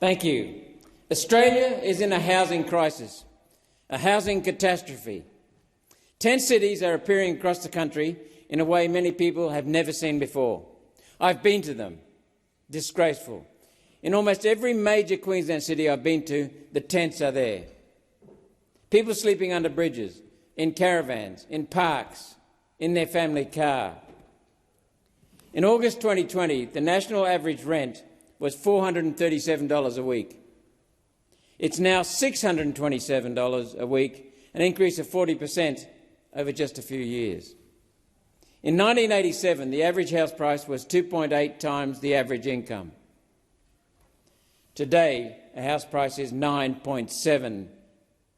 Thank you. Australia is in a housing crisis, a housing catastrophe. 10 cities are appearing across the country in a way many people have never seen before. I've been to them. Disgraceful. In almost every major Queensland city I've been to, the tents are there. People sleeping under bridges, in caravans, in parks, in their family car. In August 2020, the national average rent was $437 a week. It's now $627 a week, an increase of 40% over just a few years. In 1987, the average house price was 2.8 times the average income. Today, a house price is 9.7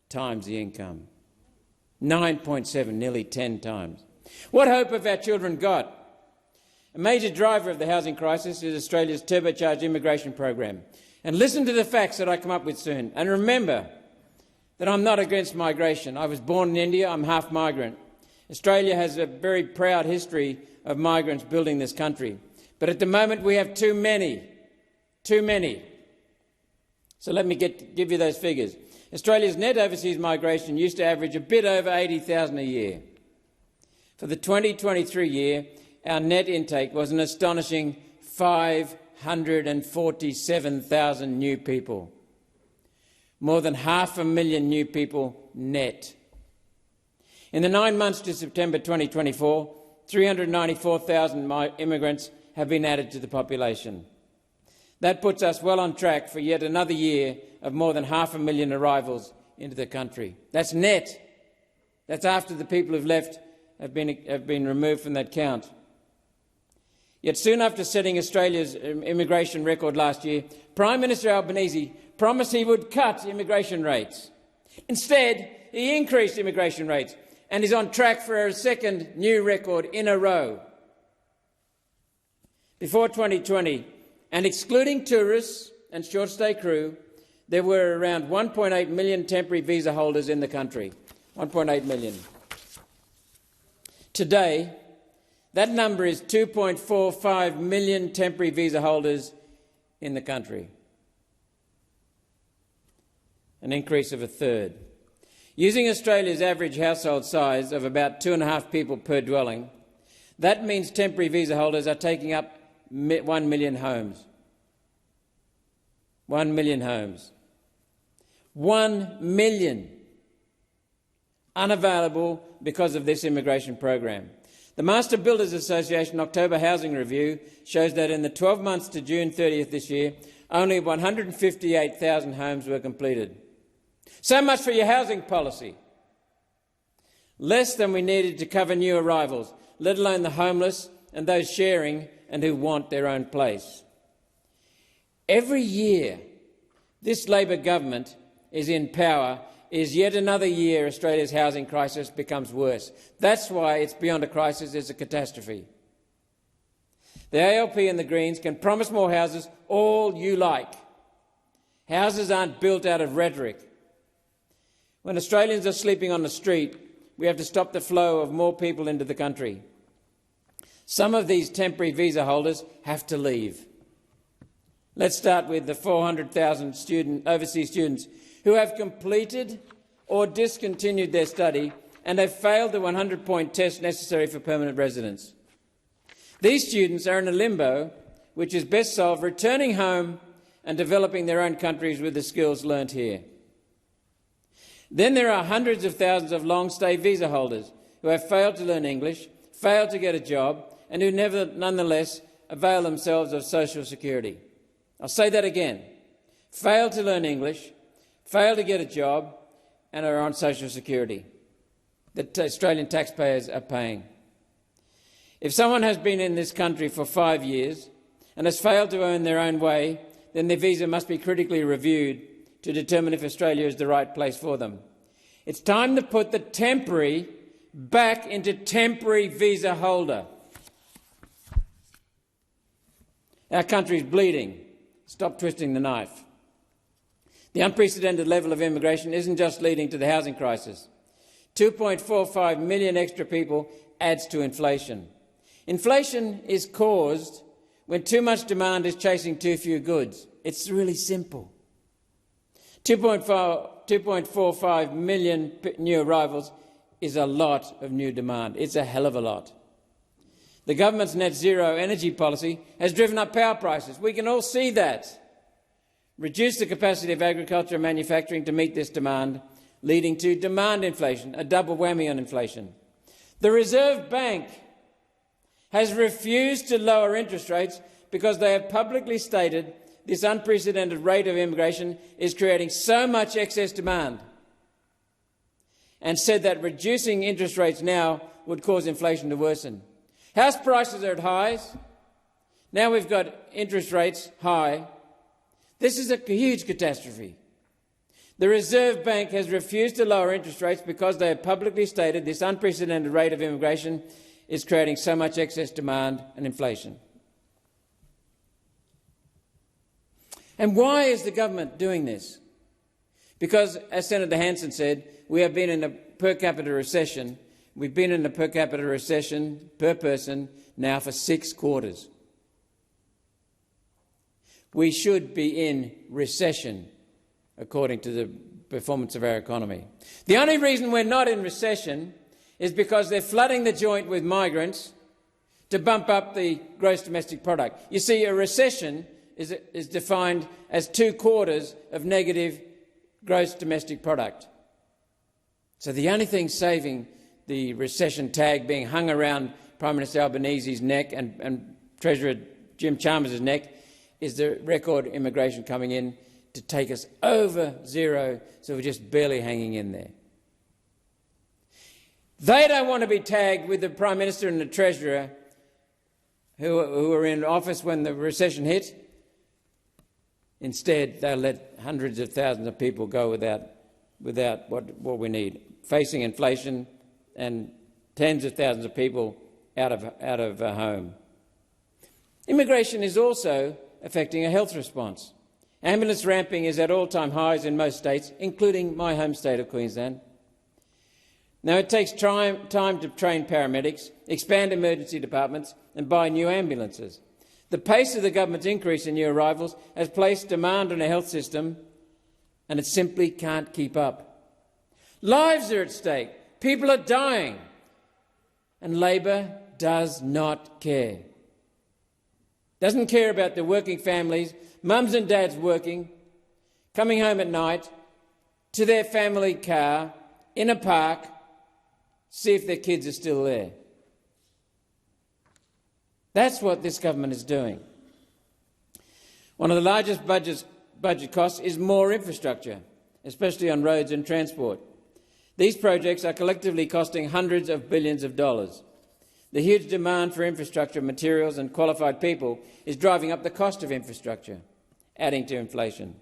times the income. 9.7, nearly 10 times. What hope have our children got? A major driver of the housing crisis is Australia's turbocharged immigration program. And listen to the facts that I come up with soon. And remember that I'm not against migration. I was born in India. I'm half migrant. Australia has a very proud history of migrants building this country. But at the moment we have too many. Too many. So let me give you those figures. Australia's net overseas migration used to average a bit over 80,000 a year. For the 2023 year, our net intake was an astonishing 547,000 new people. More than 500,000 new people net. In the 9 months to September 2024, 394,000 immigrants have been added to the population. That puts us well on track for yet another year of more than 500,000 arrivals into the country. That's net. That's after the people who've left have been removed from that count. Yet soon after setting Australia's immigration record last year, Prime Minister Albanese promised he would cut immigration rates. Instead, he increased immigration rates and is on track for a second new record in a row. Before 2020, and excluding tourists and short-stay crew, there were around 1.8 million temporary visa holders in the country. 1.8 million. Today, that number is 2.45 million temporary visa holders in the country, an increase of a third. Using Australia's average household size of about 2.5 people per dwelling, that means temporary visa holders are taking up 1 million homes. 1 million homes. 1 million unavailable because of this immigration program. The Master Builders Association October Housing Review shows that in the 12 months to June 30th this year, only 158,000 homes were completed. So much for your housing policy. Less than we needed to cover new arrivals, let alone the homeless and those sharing and who want their own place. Every year this Labor government is in power is yet another year Australia's housing crisis becomes worse. That's why it's beyond a crisis, it's a catastrophe. The ALP and the Greens can promise more houses all you like. Houses aren't built out of rhetoric. When Australians are sleeping on the street, we have to stop the flow of more people into the country. Some of these temporary visa holders have to leave. Let's start with the 400,000 overseas students who have completed or discontinued their study and have failed the 100-point test necessary for permanent residence. These students are in a limbo which is best solved returning home and developing their own countries with the skills learnt here. Then there are hundreds of thousands of long-stay visa holders who have failed to learn English, failed to get a job and who nonetheless avail themselves of social security. I'll say that again. Failed to learn English, fail to get a job and are on social security that Australian taxpayers are paying. If someone has been in this country for 5 years and has failed to earn their own way, then their visa must be critically reviewed to determine if Australia is the right place for them. It's time to put the temporary back into temporary visa holder. Our country is bleeding. Stop twisting the knife. The unprecedented level of immigration isn't just leading to the housing crisis. 2.45 million extra people adds to inflation. Inflation is caused when too much demand is chasing too few goods. It's really simple. 2.45 million new arrivals is a lot of new demand. It's a hell of a lot. The government's net zero energy policy has driven up power prices. We can all see that. Reduced the capacity of agriculture and manufacturing to meet this demand, leading to demand inflation, a double whammy on inflation. The Reserve Bank has refused to lower interest rates because they have publicly stated this unprecedented rate of immigration is creating so much excess demand, and said that reducing interest rates now would cause inflation to worsen. House prices are at highs. Now we've got interest rates high. This is a huge catastrophe. The Reserve Bank has refused to lower interest rates because they have publicly stated this unprecedented rate of immigration is creating so much excess demand and inflation. And why is the government doing this? Because, as Senator Hanson said, we have been in a per capita recession. We've been in a per capita recession per person now for 6 quarters. We should be in recession, according to the performance of our economy. The only reason we're not in recession is because they're flooding the joint with migrants to bump up the gross domestic product. You see, a recession is defined as 2 quarters of negative gross domestic product. So the only thing saving the recession tag being hung around Prime Minister Albanese's neck and Treasurer Jim Chalmers' neck is the record immigration coming in to take us over zero, so we're just barely hanging in there. They don't want to be tagged with the Prime Minister and the Treasurer who were in office when the recession hit. Instead, they'll let hundreds of thousands of people go without what we need, facing inflation and tens of thousands of people out of home. Immigration is also affecting a health response. Ambulance ramping is at all-time highs in most states, including my home state of Queensland. Now, it takes time to train paramedics, expand emergency departments and buy new ambulances. The pace of the government's increase in new arrivals has placed demand on a health system, and it simply can't keep up. Lives are at stake. People are dying. And Labor does not care. Doesn't care about the working families, mums and dads working, coming home at night to their family car in a park, see if their kids are still there. That's what this government is doing. One of the largest budget costs is more infrastructure, especially on roads and transport. These projects are collectively costing hundreds of billions of dollars. The huge demand for infrastructure, materials and qualified people is driving up the cost of infrastructure, adding to inflation.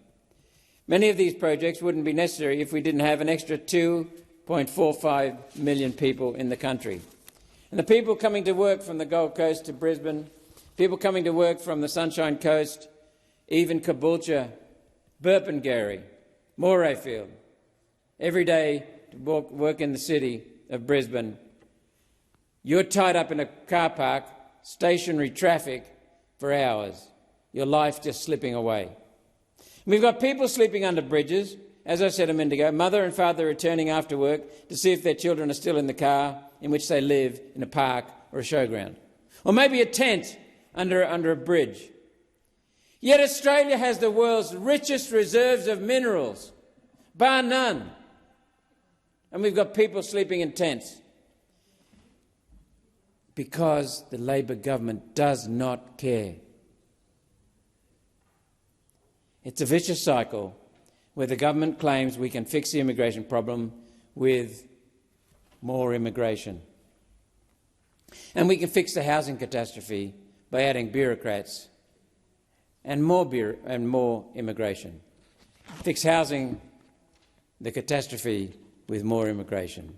Many of these projects wouldn't be necessary if we didn't have an extra 2.45 million people in the country. And the people coming to work from the Gold Coast to Brisbane, people coming to work from the Sunshine Coast, even Caboolture, Burpengary, Morayfield, every day to work in the city of Brisbane, you're tied up in a car park, stationary traffic for hours, your life just slipping away. We've got people sleeping under bridges, as I said a minute ago, mother and father returning after work to see if their children are still in the car in which they live in a park or a showground. Or maybe a tent under a bridge. Yet Australia has the world's richest reserves of minerals, bar none. And we've got people sleeping in tents because the Labor government does not care. It's a vicious cycle where the government claims we can fix the immigration problem with more immigration. And we can fix the housing catastrophe by adding bureaucrats and more immigration. Fix housing, the catastrophe, with more immigration.